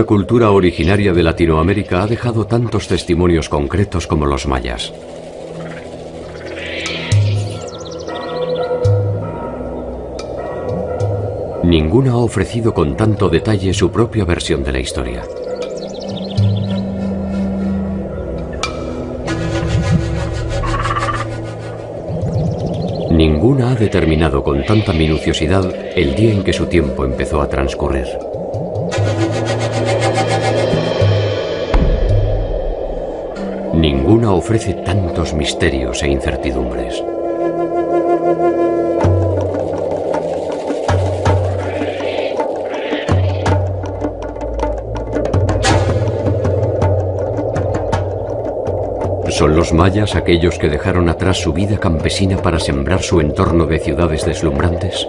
Ninguna cultura originaria de Latinoamérica ha dejado tantos testimonios concretos como los mayas. Ninguna ha ofrecido con tanto detalle su propia versión de la historia. Ninguna ha determinado con tanta minuciosidad el día en que su tiempo empezó a transcurrir. Ninguna ofrece tantos misterios e incertidumbres. ¿Son los mayas aquellos que dejaron atrás su vida campesina para sembrar su entorno de ciudades deslumbrantes?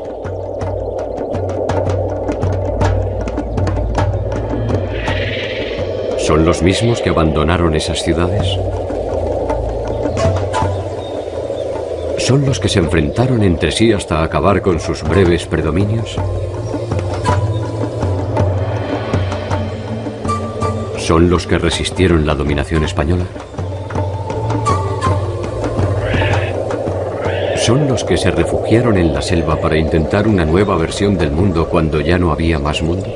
¿Son los mismos que abandonaron esas ciudades? ¿Son los que se enfrentaron entre sí hasta acabar con sus breves predominios? ¿Son los que resistieron la dominación española? ¿Son los que se refugiaron en la selva para intentar una nueva versión del mundo cuando ya no había más mundo?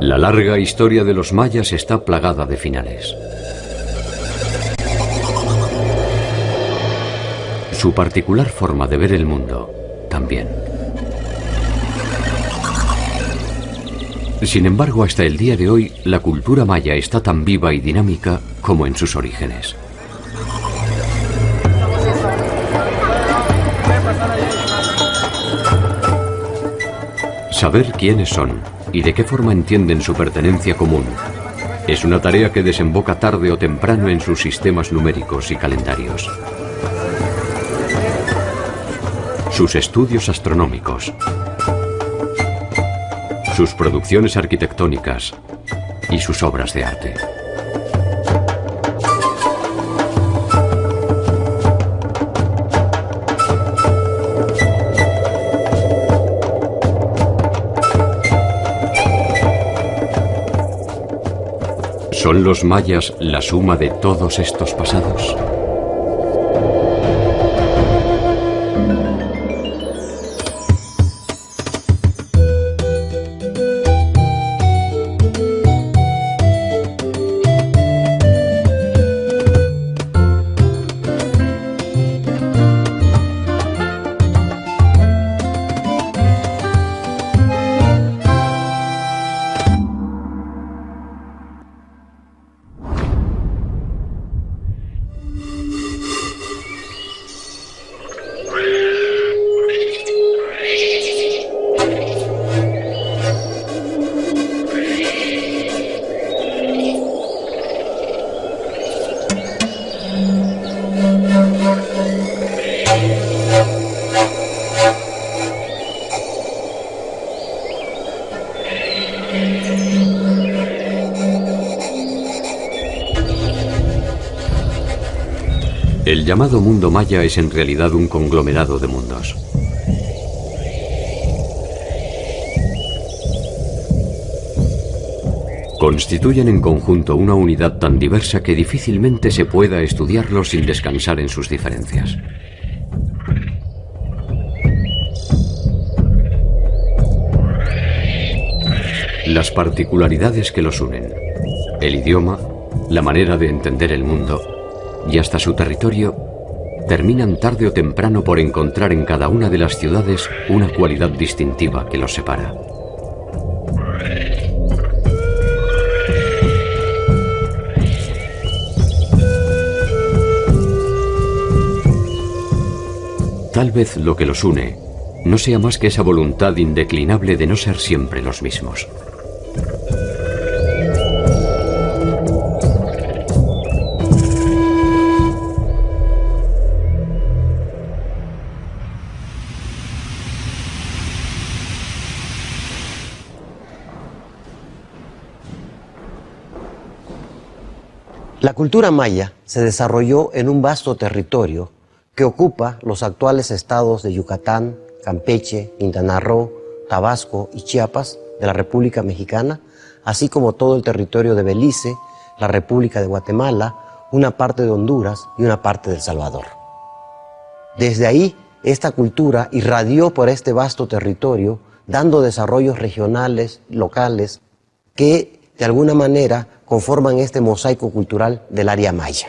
La larga historia de los mayas está plagada de finales. Su particular forma de ver el mundo también. Sin embargo, hasta el día de hoy, la cultura maya está tan viva y dinámica como en sus orígenes. Saber quiénes son y de qué forma entienden su pertenencia común es una tarea que desemboca tarde o temprano en sus sistemas numéricos y calendarios. Sus estudios astronómicos, sus producciones arquitectónicas y sus obras de arte. ¿Son los mayas la suma de todos estos pasados? El llamado mundo maya es en realidad un conglomerado de mundos. Constituyen en conjunto una unidad tan diversa que difícilmente se pueda estudiarlo sin descansar en sus diferencias. Las particularidades que los unen, el idioma, la manera de entender el mundo y hasta su territorio, terminan tarde o temprano por encontrar en cada una de las ciudades una cualidad distintiva que los separa. Tal vez lo que los une no sea más que esa voluntad indeclinable de no ser siempre los mismos. La cultura maya se desarrolló en un vasto territorio que ocupa los actuales estados de Yucatán, Campeche, Quintana Roo, Tabasco y Chiapas de la República Mexicana, así como todo el territorio de Belice, la República de Guatemala, una parte de Honduras y una parte de El Salvador. Desde ahí, esta cultura irradió por este vasto territorio, dando desarrollos regionales, locales, que de alguna manera conforman este mosaico cultural del área maya.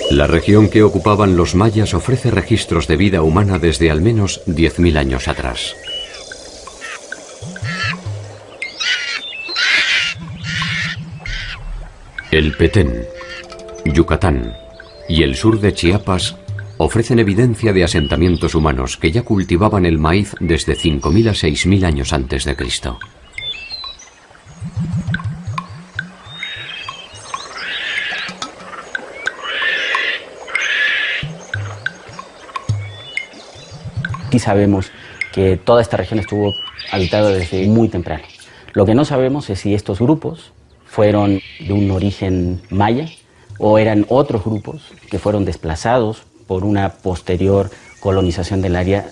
La región que ocupaban los mayas ofrece registros de vida humana desde al menos 10.000 años atrás. El Petén, Yucatán y el sur de Chiapas ofrecen evidencia de asentamientos humanos que ya cultivaban el maíz desde 5.000 a 6.000 años antes de Cristo. Sí sabemos que toda esta región estuvo habitada desde muy temprano. Lo que no sabemos es si estos grupos fueron de un origen maya o eran otros grupos que fueron desplazados por una posterior colonización del área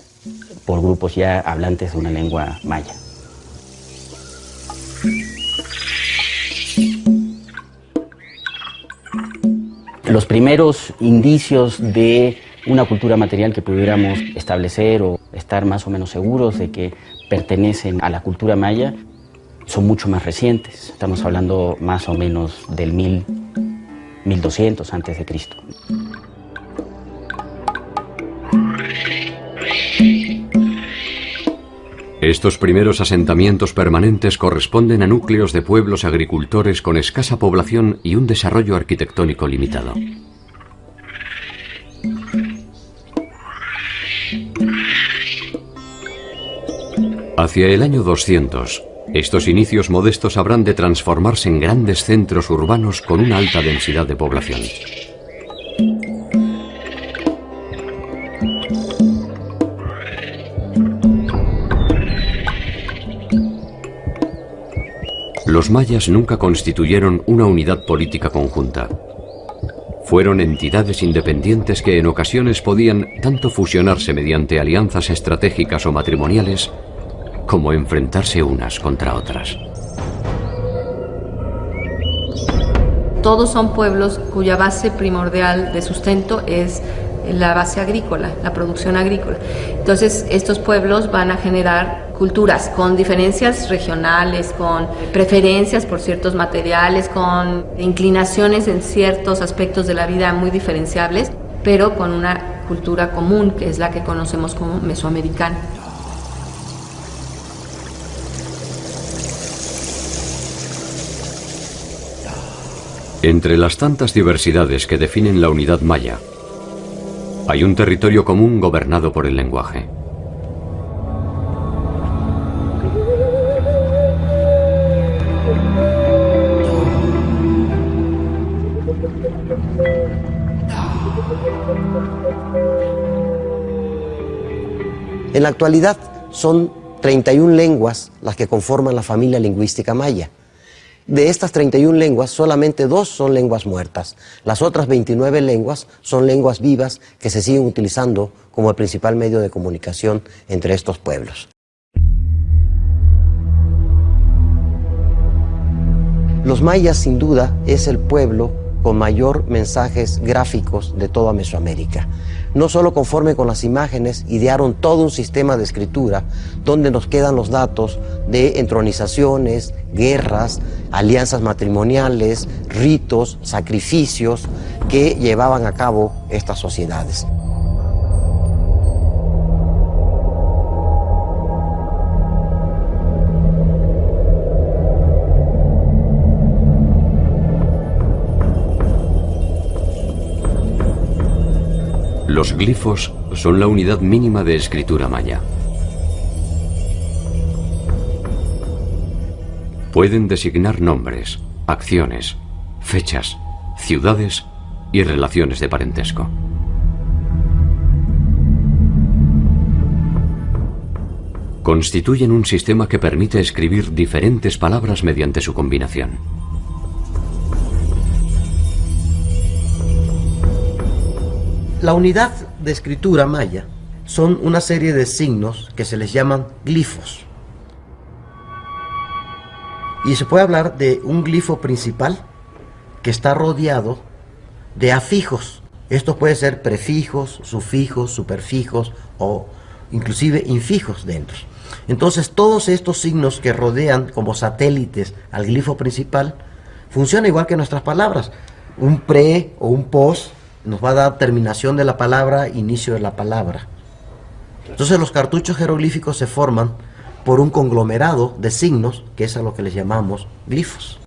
por grupos ya hablantes de una lengua maya. Los primeros indicios de una cultura material que pudiéramos establecer o estar más o menos seguros de que pertenecen a la cultura maya son mucho más recientes. Estamos hablando más o menos del 1200 antes de Cristo. Estos primeros asentamientos permanentes corresponden a núcleos de pueblos agricultores con escasa población y un desarrollo arquitectónico limitado. Hacia el año 200, estos inicios modestos habrán de transformarse en grandes centros urbanos con una alta densidad de población. Los mayas nunca constituyeron una unidad política conjunta. Fueron entidades independientes que en ocasiones podían tanto fusionarse mediante alianzas estratégicas o matrimoniales, como enfrentarse unas contra otras. Todos son pueblos cuya base primordial de sustento es la base agrícola, la producción agrícola. Entonces, estos pueblos van a generar culturas con diferencias regionales, con preferencias por ciertos materiales, con inclinaciones en ciertos aspectos de la vida muy diferenciables, pero con una cultura común, que es la que conocemos como mesoamericana. Entre las tantas diversidades que definen la unidad maya, hay un territorio común gobernado por el lenguaje. En la actualidad son 31 lenguas las que conforman la familia lingüística maya. De estas 31 lenguas, solamente 2 son lenguas muertas. Las otras 29 lenguas son lenguas vivas que se siguen utilizando como el principal medio de comunicación entre estos pueblos. Los mayas, sin duda, es el pueblo con mayor mensajes gráficos de toda Mesoamérica. No solo conforme con las imágenes, idearon todo un sistema de escritura donde nos quedan los datos de entronizaciones, guerras, alianzas matrimoniales, ritos, sacrificios que llevaban a cabo estas sociedades. Los glifos son la unidad mínima de escritura maya. Pueden designar nombres, acciones, fechas, ciudades y relaciones de parentesco. constituyen un sistema que permite escribir diferentes palabras mediante su combinación. La unidad de escritura maya son una serie de signos que se les llaman glifos. Y se puede hablar de un glifo principal que está rodeado de afijos. Estos pueden ser prefijos, sufijos, superfijos o inclusive infijos dentro. Entonces todos estos signos que rodean como satélites al glifo principal funcionan igual que nuestras palabras. Un pre o un pos nos va a dar terminación de la palabra, inicio de la palabra. Entonces los cartuchos jeroglíficos se forman por un conglomerado de signos, que es a lo que les llamamos glifos.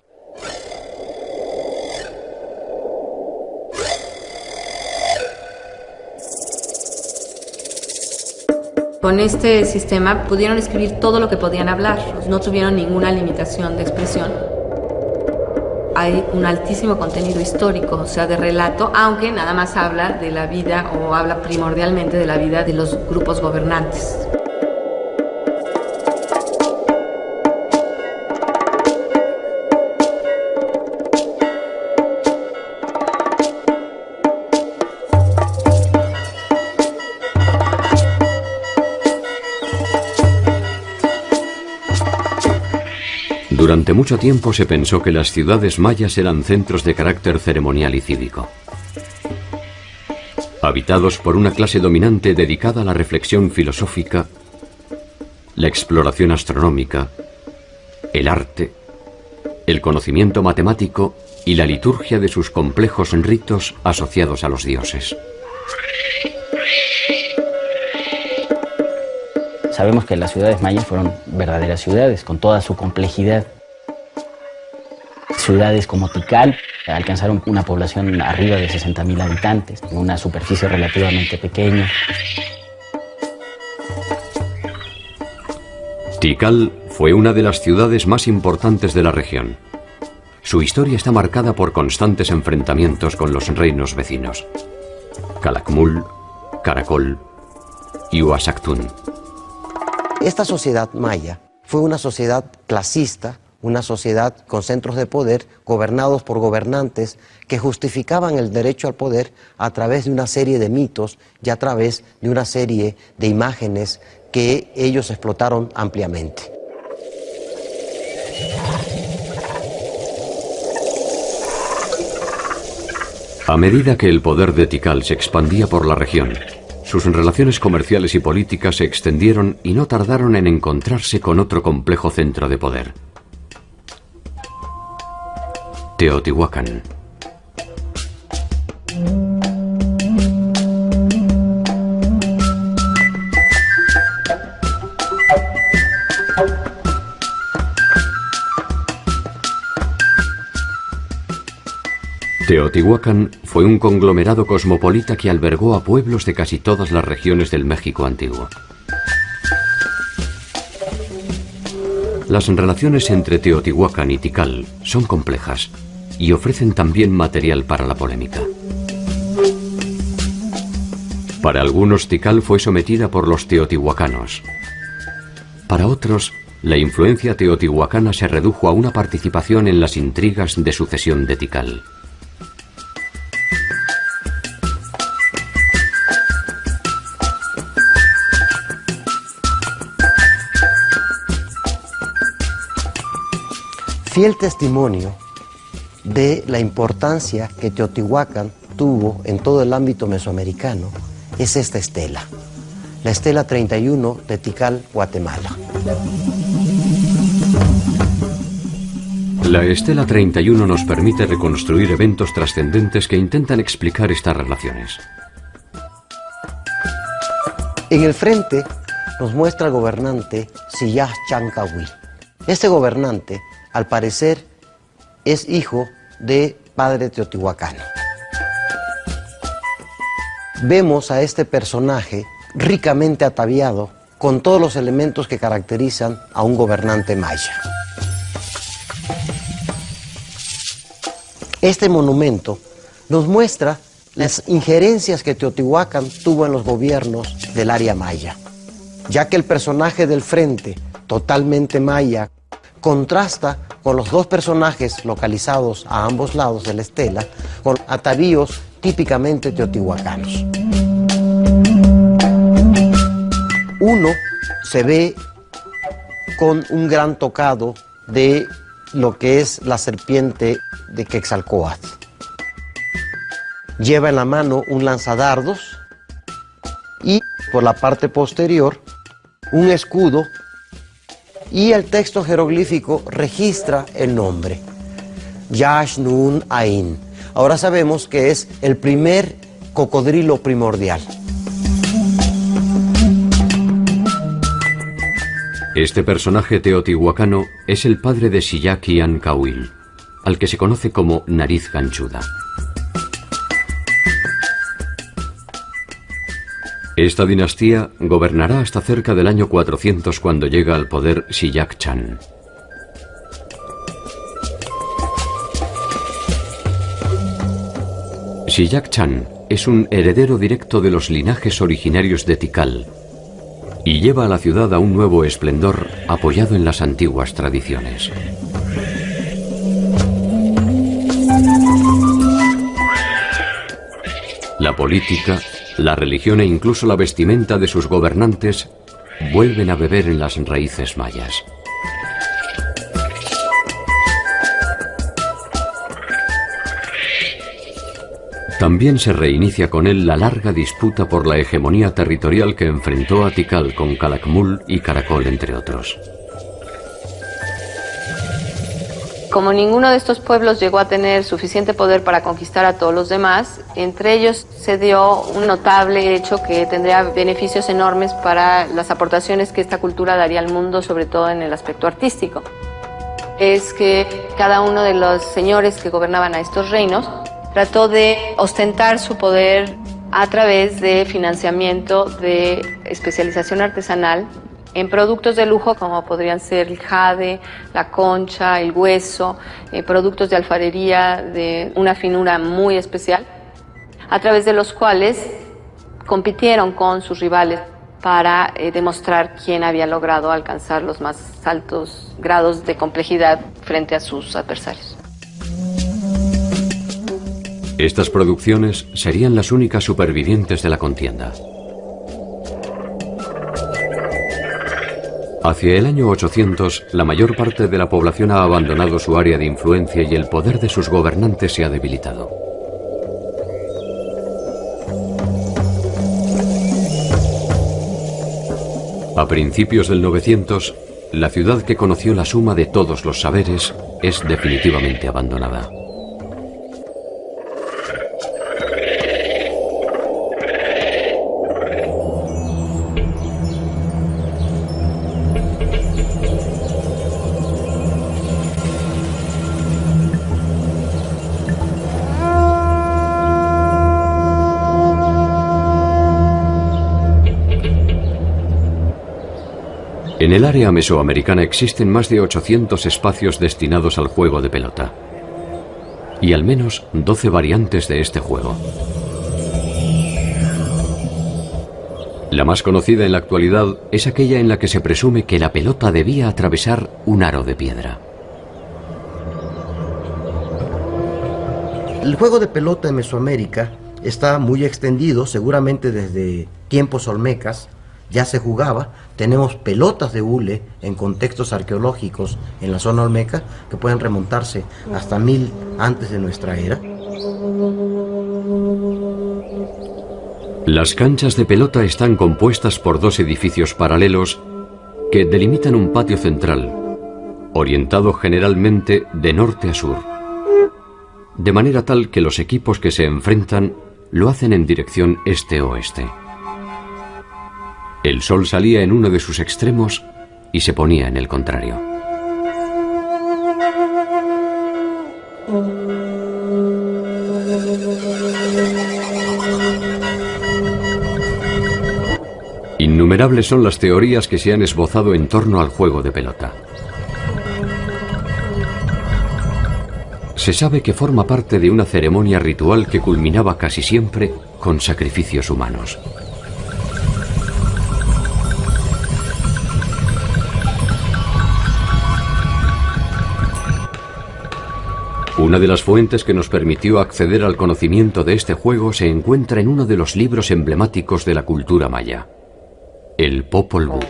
Con este sistema pudieron escribir todo lo que podían hablar, no tuvieron ninguna limitación de expresión. Hay un altísimo contenido histórico, o sea, de relato, aunque nada más habla de la vida o habla primordialmente de la vida de los grupos gobernantes. Durante mucho tiempo se pensó que las ciudades mayas eran centros de carácter ceremonial y cívico, habitados por una clase dominante dedicada a la reflexión filosófica, la exploración astronómica, el arte, el conocimiento matemático y la liturgia de sus complejos ritos asociados a los dioses. Sabemos que las ciudades mayas fueron verdaderas ciudades, con toda su complejidad. Ciudades como Tikal alcanzaron una población arriba de 60.000 habitantes, con una superficie relativamente pequeña. Tikal fue una de las ciudades más importantes de la región. Su historia está marcada por constantes enfrentamientos con los reinos vecinos: Calakmul, Caracol y Uaxactún. Esta sociedad maya fue una sociedad clasista, una sociedad con centros de poder gobernados por gobernantes que justificaban el derecho al poder a través de una serie de mitos y a través de una serie de imágenes que ellos explotaron ampliamente. A medida que el poder de Tikal se expandía por la región, sus relaciones comerciales y políticas se extendieron y no tardaron en encontrarse con otro complejo centro de poder: Teotihuacán. Teotihuacán fue un conglomerado cosmopolita que albergó a pueblos de casi todas las regiones del México antiguo. Las relaciones entre Teotihuacán y Tikal son complejas y ofrecen también material para la polémica. Para algunos, Tikal fue sometida por los teotihuacanos. Para otros, la influencia teotihuacana se redujo a una participación en las intrigas de sucesión de Tikal. Fiel testimonio de la importancia que Teotihuacán tuvo en todo el ámbito mesoamericano es esta estela, la estela 31 de Tikal, Guatemala. La estela 31 nos permite reconstruir eventos trascendentes que intentan explicar estas relaciones. En el frente nos muestra el gobernante Siyah Chancahuil. Este gobernante, al parecer, es hijo de padre teotihuacano. Vemos a este personaje ricamente ataviado con todos los elementos que caracterizan a un gobernante maya. Este monumento nos muestra las injerencias que Teotihuacán tuvo en los gobiernos del área maya. ya que el personaje del frente, totalmente maya, contrasta con los dos personajes localizados a ambos lados de la estela, con atavíos típicamente teotihuacanos. Uno se ve con un gran tocado de lo que es la serpiente de Quetzalcóatl. Lleva en la mano un lanzadardos y por la parte posterior un escudo, y el texto jeroglífico registra el nombre, Yash Nun Ain. Ahora sabemos que es el primer cocodrilo primordial. Este personaje teotihuacano es el padre de Siyaki Ancawil, al que se conoce como Nariz Ganchuda. Esta dinastía gobernará hasta cerca del año 400, cuando llega al poder Siyak Chan. Siyak Chan es un heredero directo de los linajes originarios de Tikal y lleva a la ciudad a un nuevo esplendor apoyado en las antiguas tradiciones. La política, la religión e incluso la vestimenta de sus gobernantes vuelven a beber en las raíces mayas. También se reinicia con él la larga disputa por la hegemonía territorial que enfrentó a Tikal con Calakmul y Caracol, entre otros. Como ninguno de estos pueblos llegó a tener suficiente poder para conquistar a todos los demás, entre ellos se dio un notable hecho que tendría beneficios enormes para las aportaciones que esta cultura daría al mundo, sobre todo en el aspecto artístico. Es que cada uno de los señores que gobernaban a estos reinos trató de ostentar su poder a través de financiamiento de especialización artesanal en productos de lujo como podrían ser el jade, la concha, el hueso, productos de alfarería de una finura muy especial, a través de los cuales compitieron con sus rivales para demostrar quién había logrado alcanzar los más altos grados de complejidad frente a sus adversarios. Estas producciones serían las únicas supervivientes de la contienda. Hacia el año 800, la mayor parte de la población ha abandonado su área de influencia y el poder de sus gobernantes se ha debilitado. A principios del 900, la ciudad que conoció la suma de todos los saberes es definitivamente abandonada. En el área mesoamericana existen más de 800 espacios destinados al juego de pelota y al menos 12 variantes de este juego. La más conocida en la actualidad es aquella en la que se presume que la pelota debía atravesar un aro de piedra. El juego de pelota en Mesoamérica está muy extendido, seguramente desde tiempos olmecas ya se jugaba. Tenemos pelotas de hule en contextos arqueológicos en la zona olmeca que pueden remontarse hasta 1000 antes de nuestra era. Las canchas de pelota están compuestas por dos edificios paralelos que delimitan un patio central, orientado generalmente de norte a sur, de manera tal que los equipos que se enfrentan lo hacen en dirección este-oeste. El sol salía en uno de sus extremos y se ponía en el contrario. Innumerables son las teorías que se han esbozado en torno al juego de pelota. Se sabe que forma parte de una ceremonia ritual que culminaba casi siempre con sacrificios humanos. Una de las fuentes que nos permitió acceder al conocimiento de este juego se encuentra en uno de los libros emblemáticos de la cultura maya, el Popol Vuh.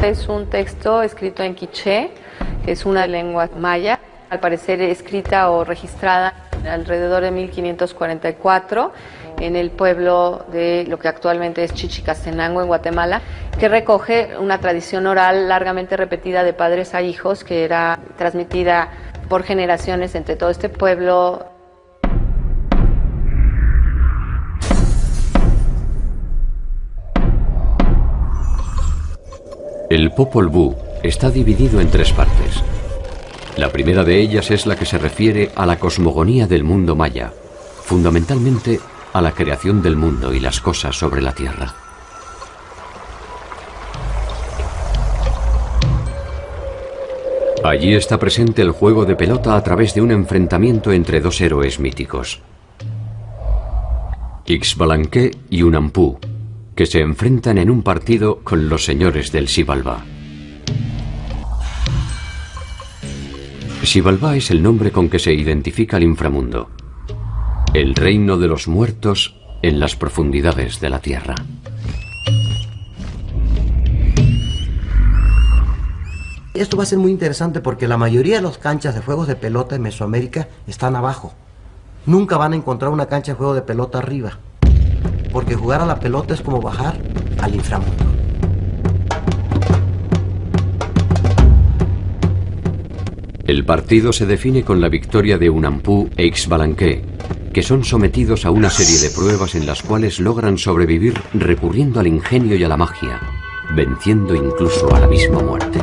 Es un texto escrito en quiché, que es una lengua maya, al parecer escrita o registrada alrededor de 1544 en el pueblo de lo que actualmente es Chichicastenango, en Guatemala, que recoge una tradición oral largamente repetida de padres a hijos, que era transmitida por generaciones entre todo este pueblo. El Popol Vuh está dividido en 3 partes. La primera de ellas es la que se refiere a la cosmogonía del mundo maya, fundamentalmente a la creación del mundo y las cosas sobre la tierra. Allí está presente el juego de pelota a través de un enfrentamiento entre 2 héroes míticos, Ixbalanque y Unampu, que se enfrentan en un partido con los señores del Xibalbá. Xibalbá es el nombre con que se identifica el inframundo, el reino de los muertos en las profundidades de la tierra. Esto va a ser muy interesante porque la mayoría de las canchas de juegos de pelota en Mesoamérica están abajo. Nunca van a encontrar una cancha de juego de pelota arriba, porque jugar a la pelota es como bajar al inframundo. El partido se define con la victoria de Unampu e Ixbalanque, que son sometidos a una serie de pruebas en las cuales logran sobrevivir recurriendo al ingenio y a la magia, venciendo incluso a la misma muerte.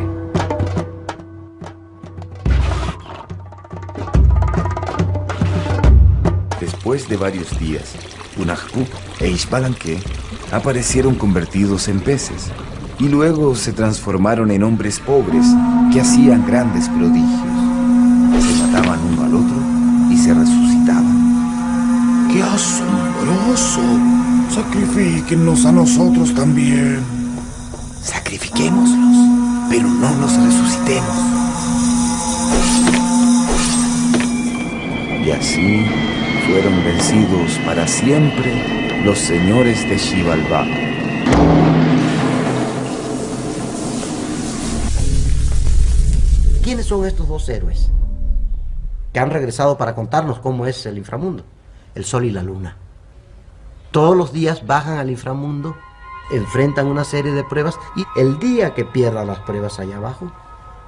Después de varios días, Unampu e Ixbalanque aparecieron convertidos en peces y luego se transformaron en hombres pobres que hacían grandes prodigios. Se mataban uno al otro y se resucitaban. ¡Qué asombroso! Sacrifíquennos a nosotros también. Sacrifiquémoslos, pero no los resucitemos. Y así fueron vencidos para siempre los señores de Xibalbá. ¿Quiénes son estos 2 héroes que han regresado para contarnos cómo es el inframundo? El sol y la luna. Todos los días bajan al inframundo, enfrentan una serie de pruebas y el día que pierdan las pruebas allá abajo,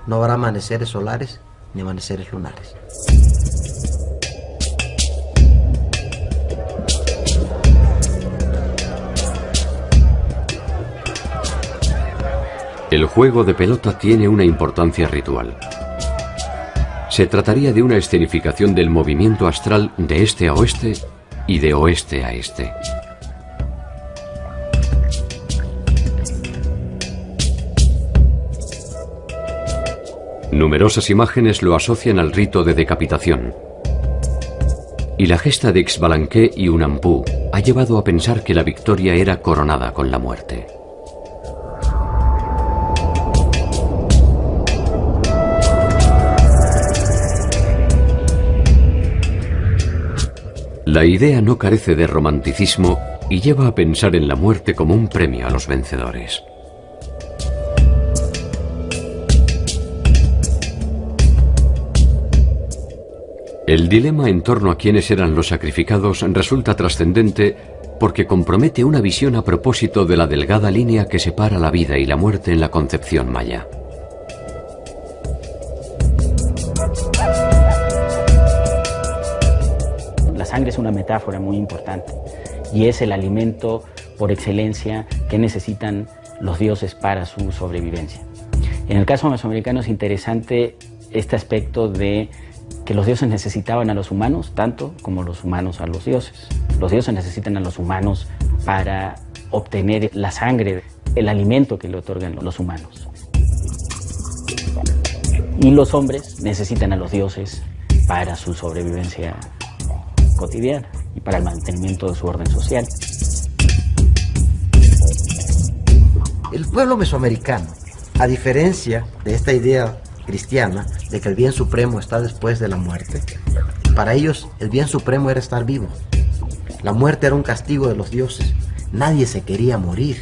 no habrá amaneceres solares ni amaneceres lunares. El juego de pelota tiene una importancia ritual. Se trataría de una escenificación del movimiento astral de este a oeste y de oeste a este. Numerosas imágenes lo asocian al rito de decapitación. Y la gesta de Ixbalanque y Unampu ha llevado a pensar que la victoria era coronada con la muerte. La idea no carece de romanticismo y lleva a pensar en la muerte como un premio a los vencedores. El dilema en torno a quiénes eran los sacrificados resulta trascendente porque compromete una visión a propósito de la delgada línea que separa la vida y la muerte en la concepción maya. La sangre es una metáfora muy importante y es el alimento por excelencia que necesitan los dioses para su sobrevivencia. En el caso mesoamericano es interesante este aspecto de que los dioses necesitaban a los humanos tanto como los humanos a los dioses. Los dioses necesitan a los humanos para obtener la sangre, el alimento que le otorgan los humanos. Y los hombres necesitan a los dioses para su sobrevivencia cotidiana y para el mantenimiento de su orden social. El pueblo mesoamericano, a diferencia de esta idea cristiana de que el bien supremo está después de la muerte, para ellos el bien supremo era estar vivo. La muerte era un castigo de los dioses. Nadie se quería morir.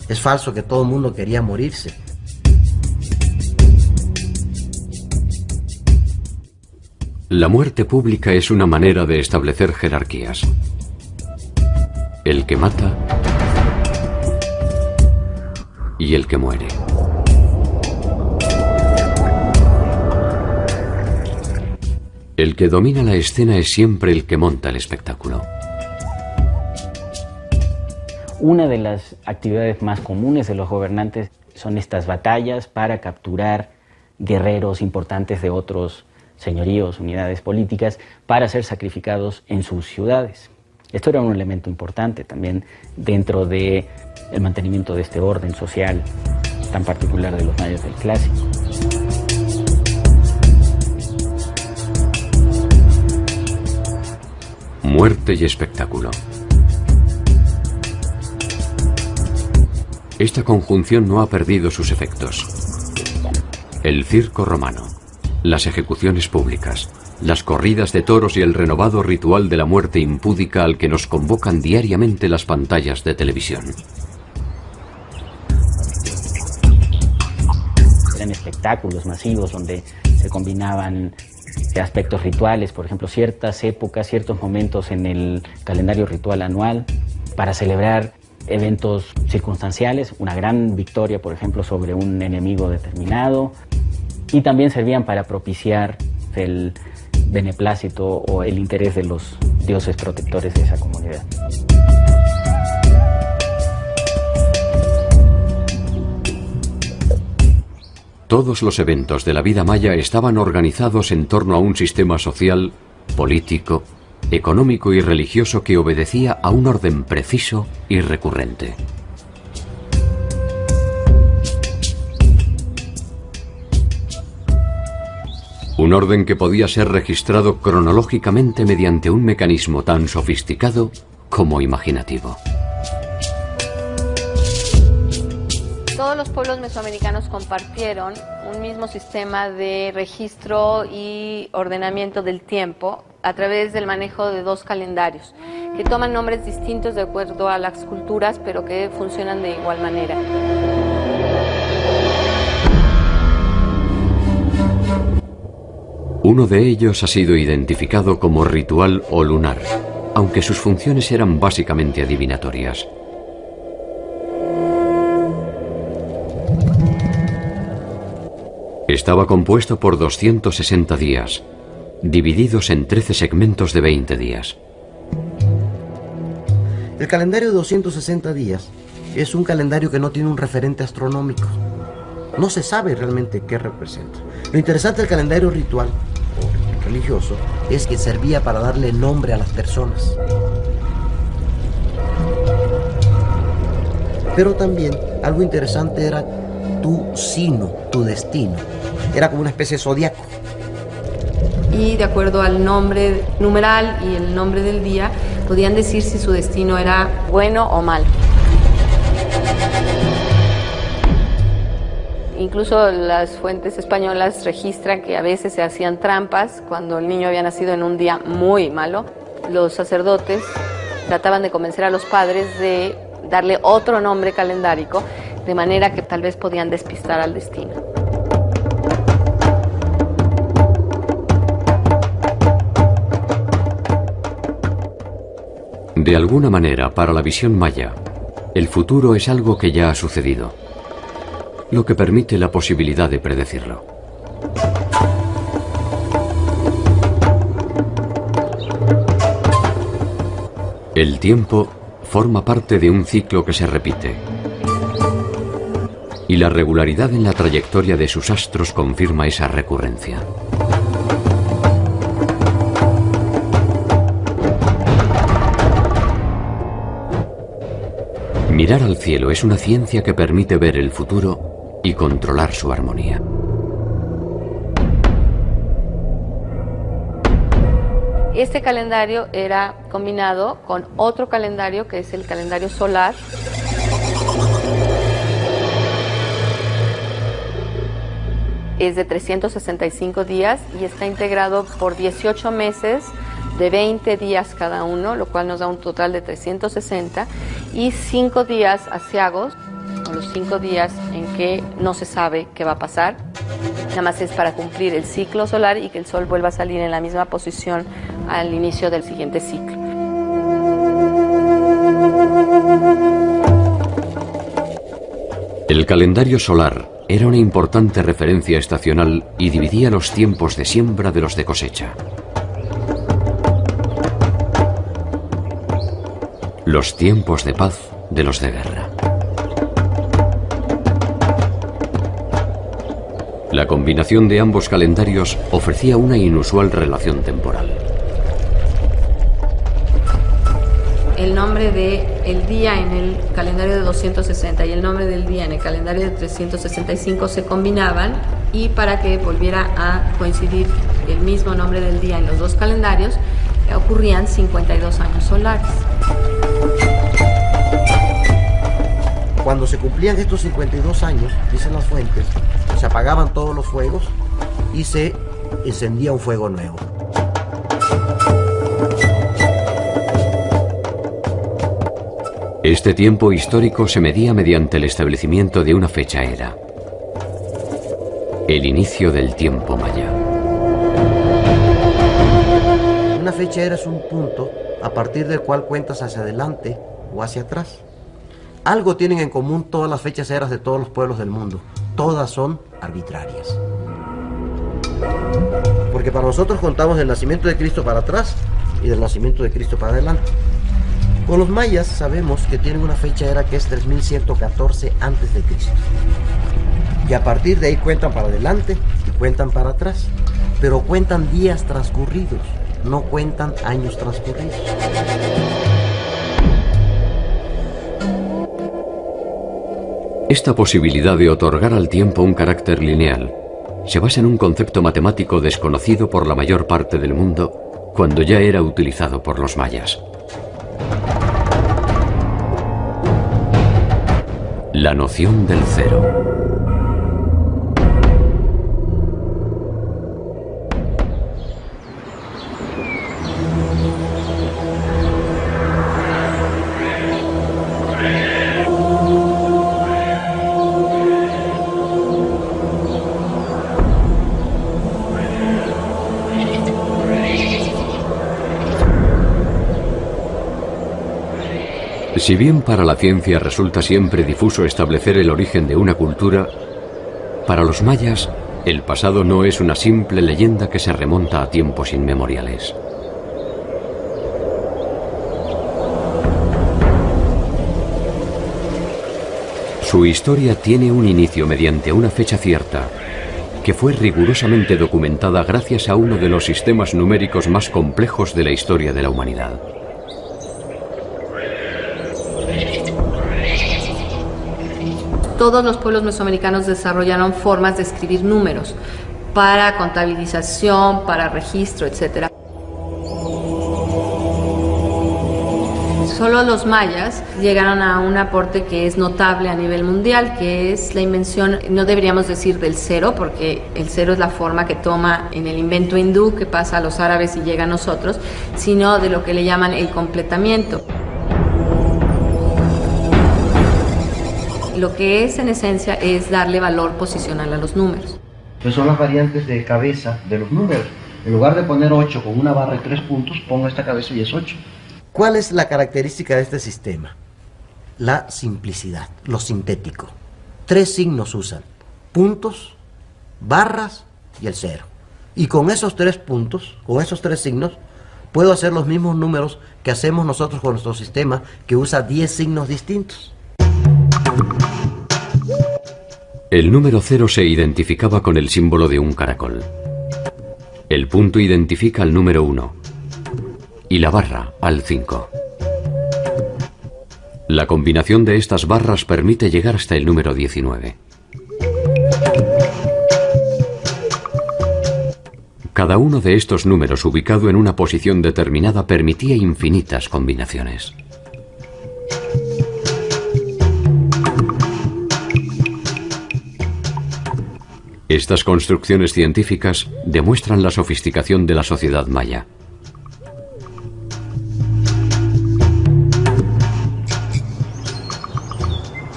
Es falso que todo el mundo quería morirse. La muerte pública es una manera de establecer jerarquías. El que mata y el que muere. El que domina la escena es siempre el que monta el espectáculo. Una de las actividades más comunes de los gobernantes son estas batallas para capturar guerreros importantes de otros señoríos, unidades políticas, para ser sacrificados en sus ciudades. Esto era un elemento importante también dentro del mantenimiento de este orden social tan particular de los mayas del Clásico. Muerte y espectáculo. Esta conjunción no ha perdido sus efectos. El circo romano, las ejecuciones públicas, las corridas de toros y el renovado ritual de la muerte impúdica al que nos convocan diariamente las pantallas de televisión. Eran espectáculos masivos donde se combinaban aspectos rituales, por ejemplo, ciertas épocas, ciertos momentos en el calendario ritual anual para celebrar eventos circunstanciales, una gran victoria, por ejemplo, sobre un enemigo determinado, y también servían para propiciar el beneplácito o el interés de los dioses protectores de esa comunidad. Todos los eventos de la vida maya estaban organizados en torno a un sistema social, político, económico y religioso que obedecía a un orden preciso y recurrente. Un orden que podía ser registrado cronológicamente mediante un mecanismo tan sofisticado como imaginativo. Todos los pueblos mesoamericanos compartieron un mismo sistema de registro y ordenamiento del tiempo a través del manejo de dos calendarios, que toman nombres distintos de acuerdo a las culturas, pero que funcionan de igual manera. Uno de ellos ha sido identificado como ritual o lunar, aunque sus funciones eran básicamente adivinatorias. Estaba compuesto por 260 días, divididos en 13 segmentos de 20 días. El calendario de 260 días es un calendario que no tiene un referente astronómico. No se sabe realmente qué representa. Lo interesante del calendario ritual o religioso es que servía para darle nombre a las personas. Pero también algo interesante era tu sino, tu destino. Era como una especie de zodiaco. Y de acuerdo al nombre numeral y el nombre del día, podían decir si su destino era bueno o mal. Incluso las fuentes españolas registran que a veces se hacían trampas cuando el niño había nacido en un día muy malo. Los sacerdotes trataban de convencer a los padres de darle otro nombre calendárico, de manera que tal vez podían despistar al destino. De alguna manera, para la visión maya, el futuro es algo que ya ha sucedido, lo que permite la posibilidad de predecirlo. El tiempo forma parte de un ciclo que se repite, y la regularidad en la trayectoria de sus astros confirma esa recurrencia. Mirar al cielo es una ciencia que permite ver el futuro y controlar su armonía. Este calendario era combinado con otro calendario que es el calendario solar. es de 365 días y está integrado por 18 meses de 20 días cada uno, lo cual nos da un total de 360, y 5 días aciagos, o los 5 días en que no se sabe qué va a pasar. Nada más es para cumplir el ciclo solar y que el Sol vuelva a salir en la misma posición al inicio del siguiente ciclo. El calendario solar era una importante referencia estacional y dividía los tiempos de siembra de los de cosecha. Los tiempos de paz de los de guerra. La combinación de ambos calendarios ofrecía una inusual relación temporal. El nombre del día en el calendario de 260 y el nombre del día en el calendario de 365 se combinaban, y para que volviera a coincidir el mismo nombre del día en los dos calendarios, ocurrían 52 años solares. Cuando se cumplían estos 52 años, dicen las fuentes, se apagaban todos los fuegos y se encendía un fuego nuevo. Este tiempo histórico se medía mediante el establecimiento de una fecha era. El inicio del tiempo maya. Una fecha era es un punto a partir del cual cuentas hacia adelante o hacia atrás. Algo tienen en común todas las fechas eras de todos los pueblos del mundo. Todas son arbitrarias. Porque para nosotros contamos del nacimiento de Cristo para atrás y del nacimiento de Cristo para adelante. Con los mayas sabemos que tienen una fecha era que es 3114 antes de Cristo. Y a partir de ahí cuentan para adelante y cuentan para atrás. Pero cuentan días transcurridos, no cuentan años transcurridos. Esta posibilidad de otorgar al tiempo un carácter lineal se basa en un concepto matemático desconocido por la mayor parte del mundo cuando ya era utilizado por los mayas. La noción del cero. Si bien para la ciencia resulta siempre difuso establecer el origen de una cultura, para los mayas el pasado no es una simple leyenda que se remonta a tiempos inmemoriales. Su historia tiene un inicio mediante una fecha cierta, que fue rigurosamente documentada gracias a uno de los sistemas numéricos más complejos de la historia de la humanidad. Todos los pueblos mesoamericanos desarrollaron formas de escribir números para contabilización, para registro, etc. Solo los mayas llegaron a un aporte que es notable a nivel mundial, que es la invención, no deberíamos decir del cero, porque el cero es la forma que toma en el invento hindú, que pasa a los árabes y llega a nosotros, sino de lo que le llaman el completamiento. Lo que es en esencia es darle valor posicional a los números. Pues son las variantes de cabeza de los números. En lugar de poner 8 con una barra y 3 puntos, pongo esta cabeza y es 8. ¿Cuál es la característica de este sistema? La simplicidad, lo sintético. 3 signos usan: puntos, barras y el cero. Y con esos 3 puntos, con esos 3 signos, puedo hacer los mismos números que hacemos nosotros con nuestro sistema, que usa 10 signos distintos. El número 0 se identificaba con el símbolo de un caracol. El punto identifica al número 1 y la barra al 5. La combinación de estas barras permite llegar hasta el número 19. Cada uno de estos números ubicado en una posición determinada permitía infinitas combinaciones. Estas construcciones científicas demuestran la sofisticación de la sociedad maya.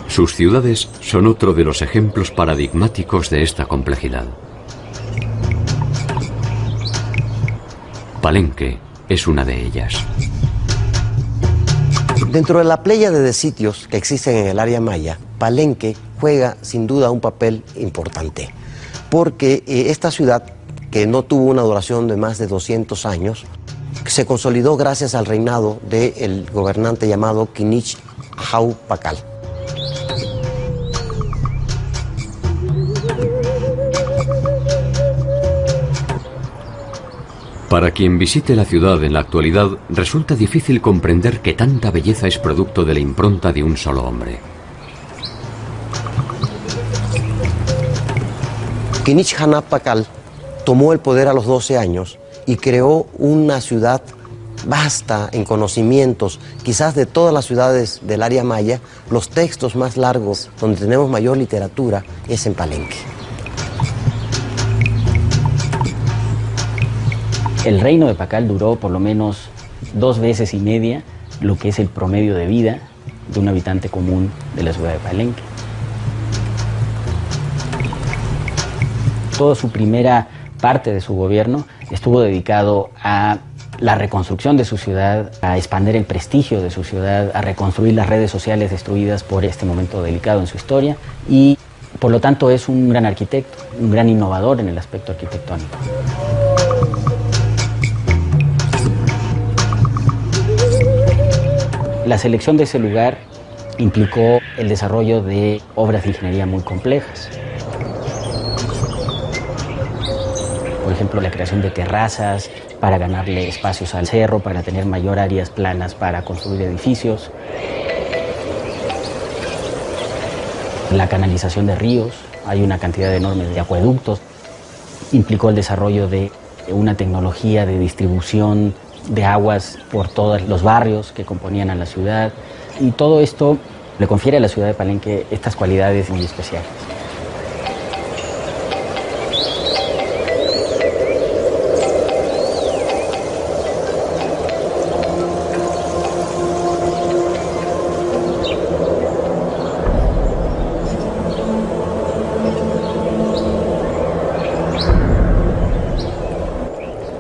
Sus ciudades son otro de los ejemplos paradigmáticos de esta complejidad. Palenque es una de ellas. Dentro de la pléyade de sitios que existen en el área maya, Palenque juega sin duda un papel importante, porque esta ciudad, que no tuvo una duración de más de 200 años, se consolidó gracias al reinado del gobernante llamado Kinich Ahau Pakal. Para quien visite la ciudad en la actualidad, resulta difícil comprender que tanta belleza es producto de la impronta de un solo hombre. Kinich Ahau Pakal tomó el poder a los 12 años y creó una ciudad vasta en conocimientos, quizás de todas las ciudades del área maya. Los textos más largos, donde tenemos mayor literatura, es en Palenque. El reino de Pakal duró por lo menos 2 veces y media lo que es el promedio de vida de un habitante común de la ciudad de Palenque. Toda su primera parte de su gobierno estuvo dedicado a la reconstrucción de su ciudad, a expandir el prestigio de su ciudad, a reconstruir las redes sociales destruidas por este momento delicado en su historia, y por lo tanto es un gran arquitecto, un gran innovador en el aspecto arquitectónico. La selección de ese lugar implicó el desarrollo de obras de ingeniería muy complejas. Por ejemplo, la creación de terrazas para ganarle espacios al cerro, para tener mayor áreas planas para construir edificios. La canalización de ríos, hay una cantidad enorme de acueductos. Implicó el desarrollo de una tecnología de distribución de aguas por todos los barrios que componían a la ciudad, y todo esto le confiere a la ciudad de Palenque estas cualidades muy especiales.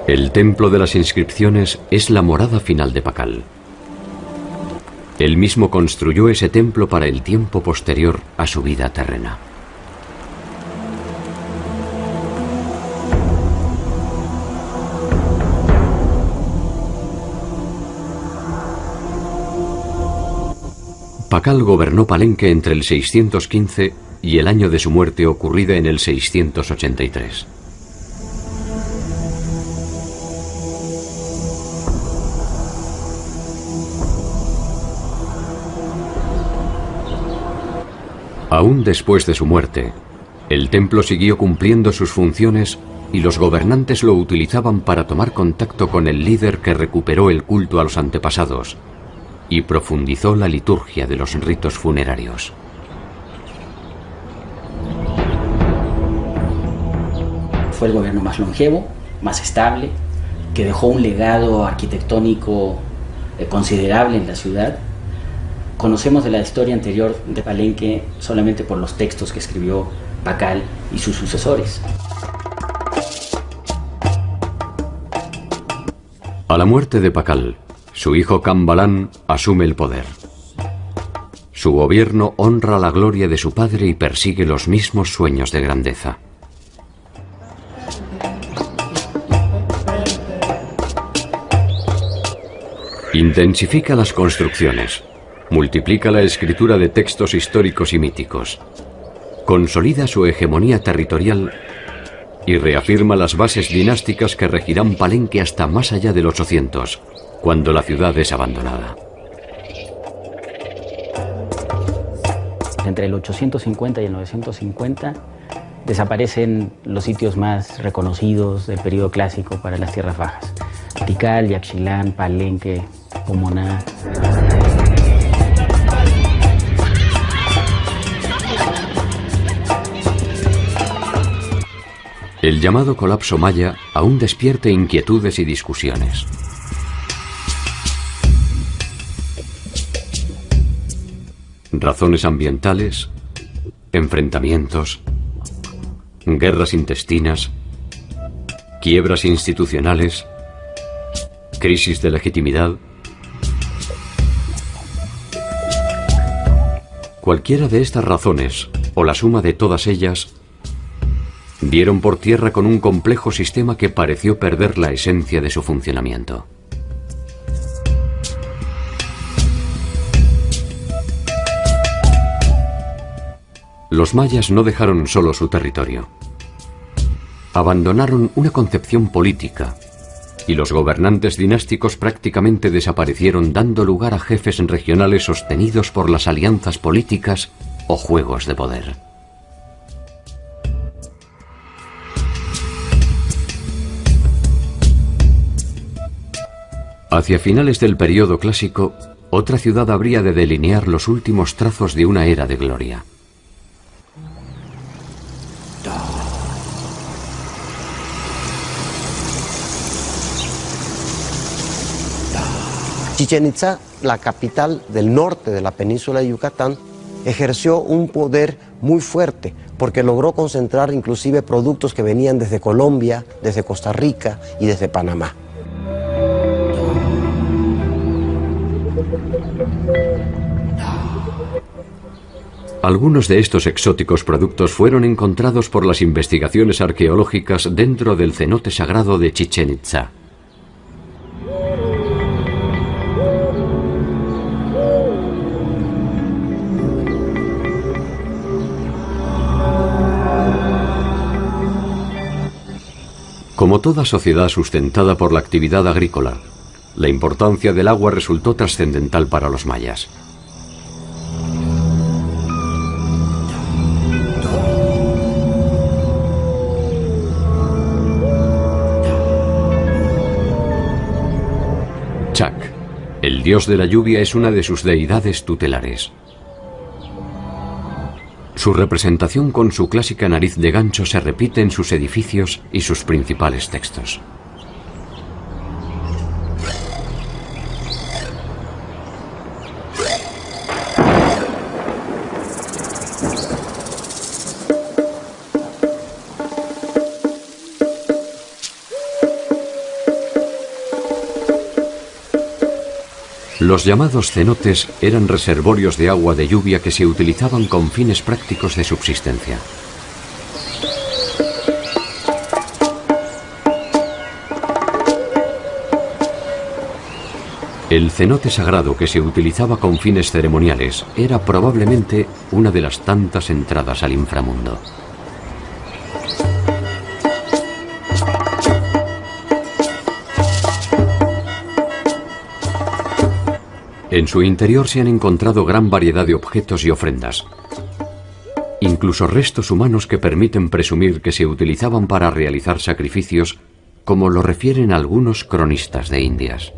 El templo de las inscripciones es la morada final de Pakal. Él mismo construyó ese templo para el tiempo posterior a su vida terrena. Pakal gobernó Palenque entre el 615 y el año de su muerte, ocurrida en el 683. Aún después de su muerte, el templo siguió cumpliendo sus funciones y los gobernantes lo utilizaban para tomar contacto con el líder que recuperó el culto a los antepasados y profundizó la liturgia de los ritos funerarios. Fue el gobierno más longevo, más estable, que dejó un legado arquitectónico considerable en la ciudad. Conocemos de la historia anterior de Palenque solamente por los textos que escribió Pakal y sus sucesores. A la muerte de Pakal, su hijo Cambalán asume el poder. Su gobierno honra la gloria de su padre y persigue los mismos sueños de grandeza. Intensifica las construcciones. Multiplica la escritura de textos históricos y míticos, consolida su hegemonía territorial y reafirma las bases dinásticas que regirán Palenque hasta más allá del 800, cuando la ciudad es abandonada. Entre el 850 y el 950 desaparecen los sitios más reconocidos del periodo clásico para las tierras bajas: Tikal, Yaxchilán, Palenque, Cumaná. El llamado colapso maya aún despierta inquietudes y discusiones. Razones ambientales, enfrentamientos, guerras intestinas, quiebras institucionales, crisis de legitimidad. Cualquiera de estas razones, o la suma de todas ellas, dieron por tierra con un complejo sistema que pareció perder la esencia de su funcionamiento. Los mayas no dejaron solo su territorio. Abandonaron una concepción política, y los gobernantes dinásticos prácticamente desaparecieron, dando lugar a jefes regionales sostenidos por las alianzas políticas o juegos de poder. Hacia finales del período clásico, otra ciudad habría de delinear los últimos trazos de una era de gloria. Chichén Itzá, la capital del norte de la península de Yucatán, ejerció un poder muy fuerte porque logró concentrar inclusive productos que venían desde Colombia, desde Costa Rica y desde Panamá. Algunos de estos exóticos productos fueron encontrados por las investigaciones arqueológicas dentro del cenote sagrado de Chichén Itzá. Como toda sociedad sustentada por la actividad agrícola, la importancia del agua resultó trascendental para los mayas. Chac, el dios de la lluvia, es una de sus deidades tutelares. Su representación con su clásica nariz de gancho se repite en sus edificios y sus principales textos. Los llamados cenotes eran reservorios de agua de lluvia que se utilizaban con fines prácticos de subsistencia. El cenote sagrado que se utilizaba con fines ceremoniales era probablemente una de las tantas entradas al inframundo. En su interior se han encontrado gran variedad de objetos y ofrendas, incluso restos humanos que permiten presumir que se utilizaban para realizar sacrificios, como lo refieren algunos cronistas de Indias.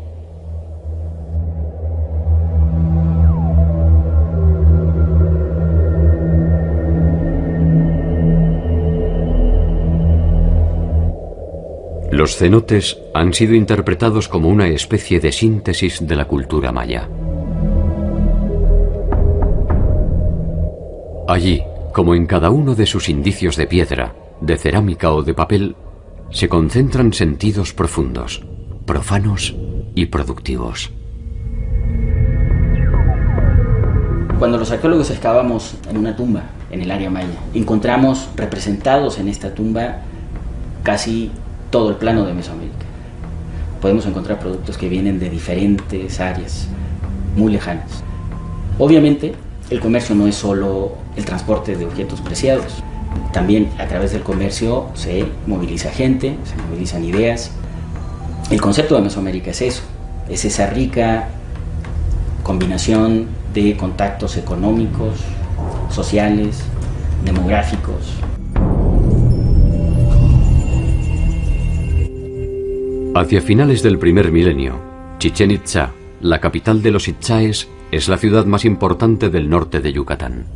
Los cenotes han sido interpretados como una especie de síntesis de la cultura maya. Allí, como en cada uno de sus indicios de piedra, de cerámica o de papel, se concentran sentidos profundos, profanos y productivos. Cuando los arqueólogos excavamos en una tumba en el área maya, encontramos representados en esta tumba casi todo el plano de Mesoamérica. Podemos encontrar productos que vienen de diferentes áreas muy lejanas. Obviamente, el comercio no es solo el transporte de objetos preciados. También a través del comercio se moviliza gente, se movilizan ideas. El concepto de Mesoamérica es eso, es esa rica combinación de contactos económicos, sociales, demográficos. Hacia finales del primer milenio, Chichén Itzá, la capital de los Itzáes, es la ciudad más importante del norte de Yucatán.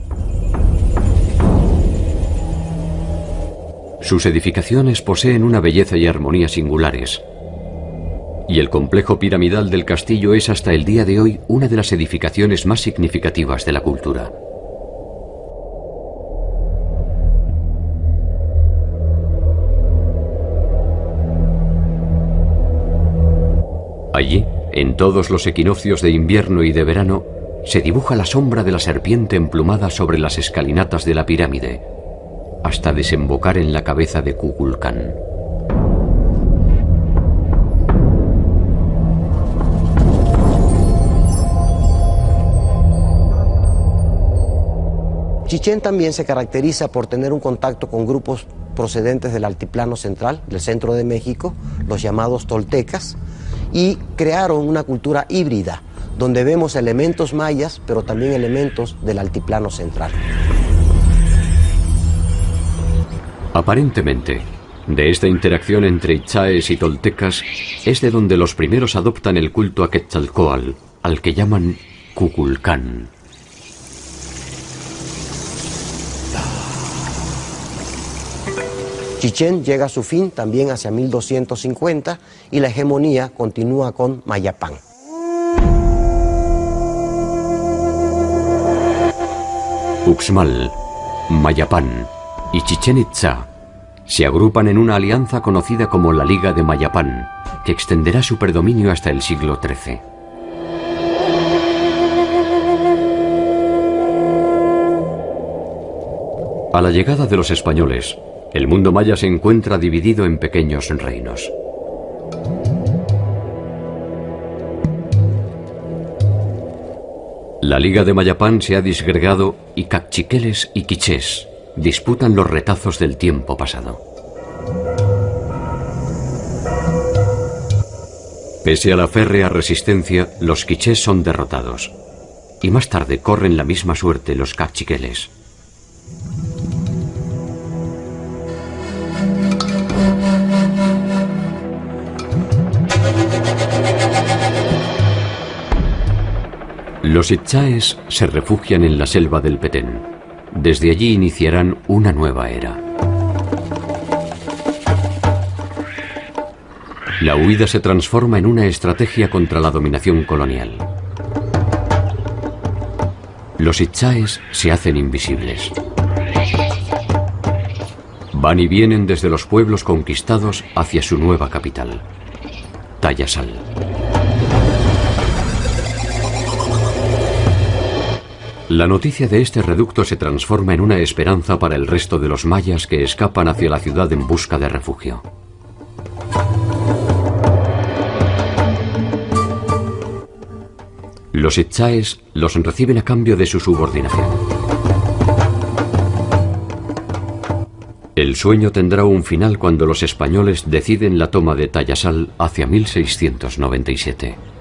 Sus edificaciones poseen una belleza y armonía singulares, y el complejo piramidal del castillo es hasta el día de hoy una de las edificaciones más significativas de la cultura. Allí, en todos los equinoccios de invierno y de verano, se dibuja la sombra de la serpiente emplumada sobre las escalinatas de la pirámide, hasta desembocar en la cabeza de Kukulcán. Chichén también se caracteriza por tener un contacto con grupos procedentes del altiplano central, del centro de México, los llamados toltecas, y crearon una cultura híbrida, donde vemos elementos mayas, pero también elementos del altiplano central. Aparentemente, de esta interacción entre itzáes y toltecas es de donde los primeros adoptan el culto a Quetzalcóatl, al que llaman Kukulcán. Chichén llega a su fin también hacia 1250 y la hegemonía continúa con Mayapán. Uxmal, Mayapán y Chichén Itzá se agrupan en una alianza conocida como la Liga de Mayapán, que extenderá su predominio hasta el siglo XIII. A la llegada de los españoles, el mundo maya se encuentra dividido en pequeños reinos. La Liga de Mayapán se ha disgregado y caciqueles y quichés disputan los retazos del tiempo pasado. Pese a la férrea resistencia, los quichés son derrotados, y más tarde corren la misma suerte los caciqueles. Los itzáes se refugian en la selva del Petén. Desde allí iniciarán una nueva era. La huida se transforma en una estrategia contra la dominación colonial. Los itzáes se hacen invisibles. Van y vienen desde los pueblos conquistados hacia su nueva capital, Tayasal. La noticia de este reducto se transforma en una esperanza para el resto de los mayas que escapan hacia la ciudad en busca de refugio. Los itzáes los reciben a cambio de su subordinación. El sueño tendrá un final cuando los españoles deciden la toma de Tayasal hacia 1697.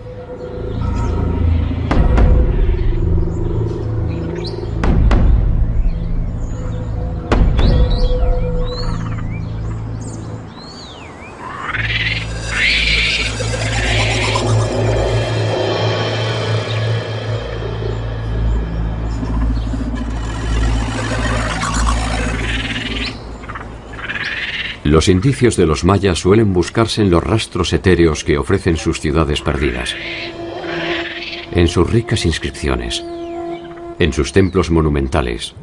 Los indicios de los mayas suelen buscarse en los rastros etéreos que ofrecen sus ciudades perdidas, en sus ricas inscripciones, en sus templos monumentales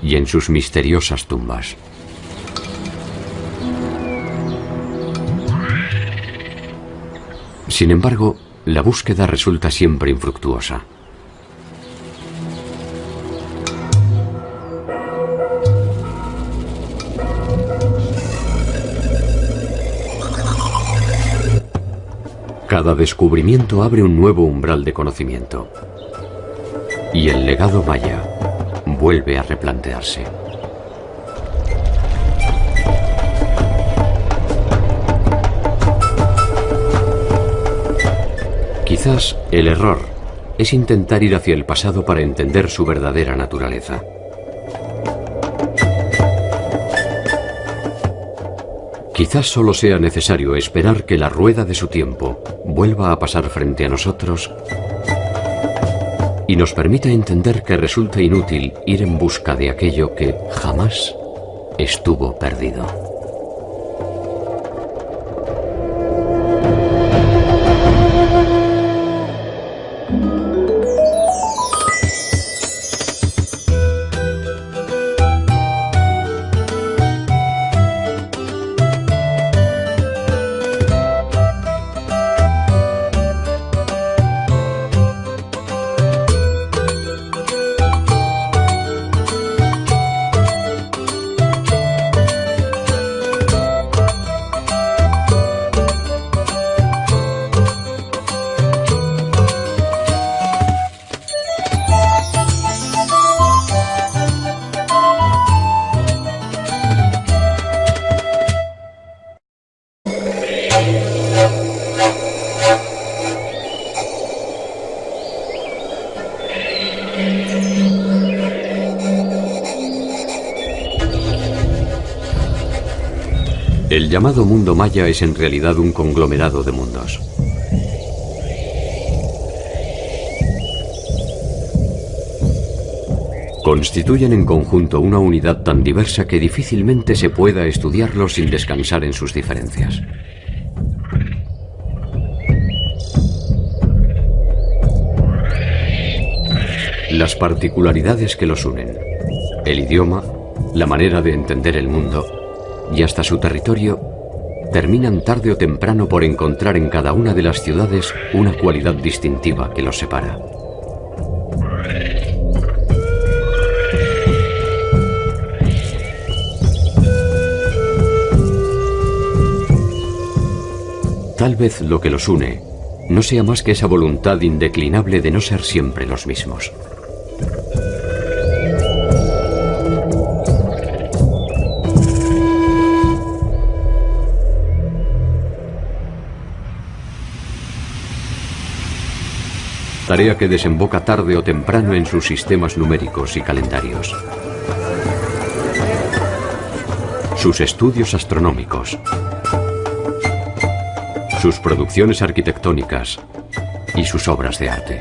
y en sus misteriosas tumbas. Sin embargo, la búsqueda resulta siempre infructuosa. Cada descubrimiento abre un nuevo umbral de conocimiento. Y el legado maya vuelve a replantearse. Quizás el error es intentar ir hacia el pasado para entender su verdadera naturaleza. Quizás solo sea necesario esperar que la rueda de su tiempo vuelva a pasar frente a nosotros y nos permita entender que resulta inútil ir en busca de aquello que jamás estuvo perdido. El llamado mundo maya es en realidad un conglomerado de mundos. Constituyen en conjunto una unidad tan diversa que difícilmente se pueda estudiarlos sin descansar en sus diferencias. Las particularidades que los unen, el idioma, la manera de entender el mundo y hasta su territorio, terminan tarde o temprano por encontrar en cada una de las ciudades una cualidad distintiva que los separa. Tal vez lo que los une no sea más que esa voluntad indeclinable de no ser siempre los mismos. Tarea que desemboca tarde o temprano en sus sistemas numéricos y calendarios. Sus estudios astronómicos, sus producciones arquitectónicas y sus obras de arte.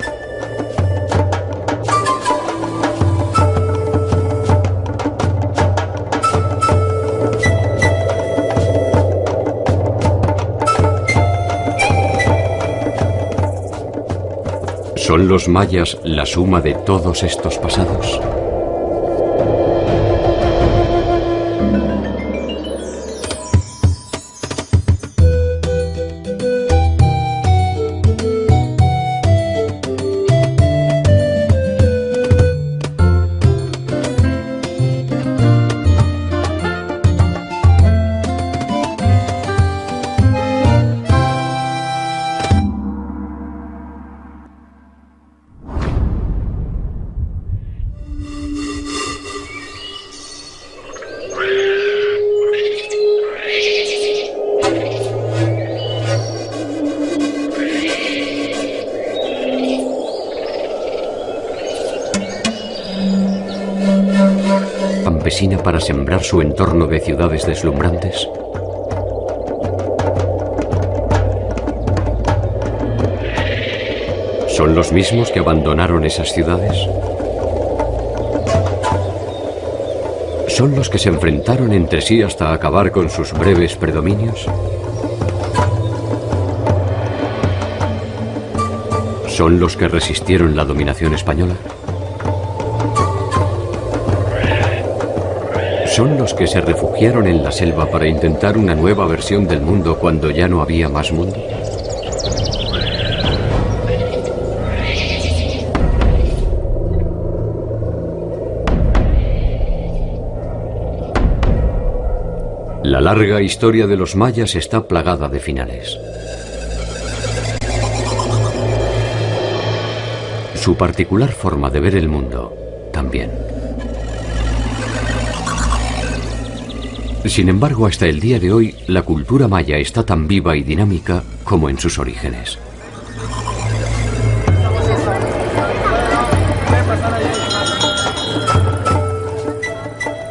¿Son los mayas la suma de todos estos pasados? Para sembrar su entorno de ciudades deslumbrantes? ¿Son los mismos que abandonaron esas ciudades? ¿Son los que se enfrentaron entre sí hasta acabar con sus breves predominios? ¿Son los que resistieron la dominación española? ¿Son los que se refugiaron en la selva para intentar una nueva versión del mundo cuando ya no había más mundo? La larga historia de los mayas está plagada de finales. Su particular forma de ver el mundo también. Sin embargo, hasta el día de hoy, la cultura maya está tan viva y dinámica como en sus orígenes.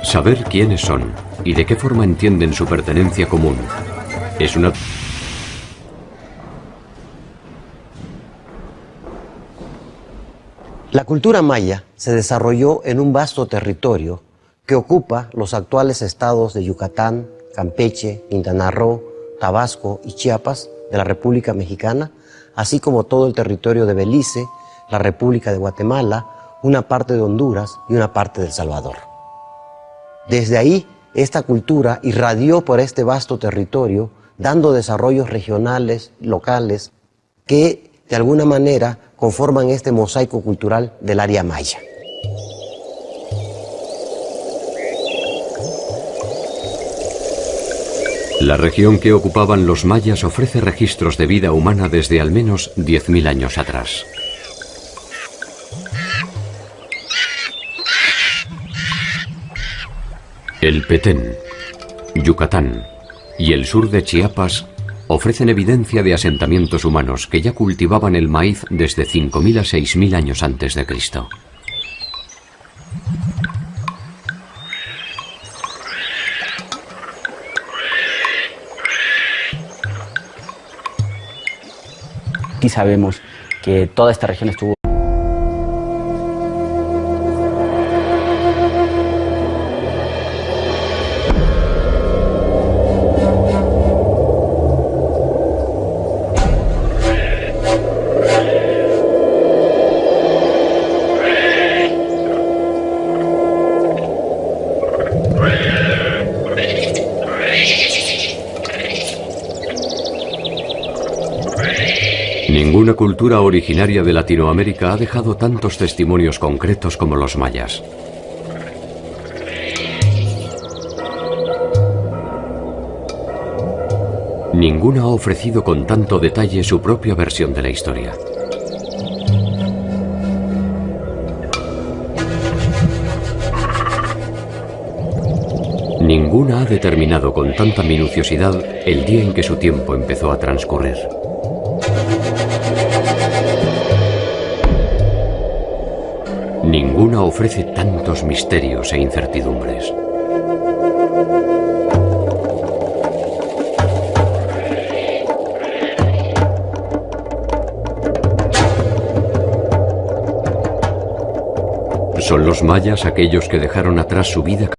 Saber quiénes son y de qué forma entienden su pertenencia común es una... La cultura maya se desarrolló en un vasto territorio que ocupa los actuales estados de Yucatán, Campeche, Quintana Roo, Tabasco y Chiapas de la República Mexicana, así como todo el territorio de Belice, la República de Guatemala, una parte de Honduras y una parte de El Salvador. Desde ahí, esta cultura irradió por este vasto territorio, dando desarrollos regionales, locales, que de alguna manera conforman este mosaico cultural del área maya. La región que ocupaban los mayas ofrece registros de vida humana desde al menos 10.000 años atrás. El Petén, Yucatán y el sur de Chiapas ofrecen evidencia de asentamientos humanos que ya cultivaban el maíz desde 5.000 a 6.000 años antes de Cristo. Aquí sabemos que toda esta región estuvo Ninguna cultura originaria de Latinoamérica ha dejado tantos testimonios concretos como los mayas. Ninguna ha ofrecido con tanto detalle su propia versión de la historia. Ninguna ha determinado con tanta minuciosidad el día en que su tiempo empezó a transcurrir. Ninguna ofrece tantos misterios e incertidumbres. ¿Son los mayas aquellos que dejaron atrás su vida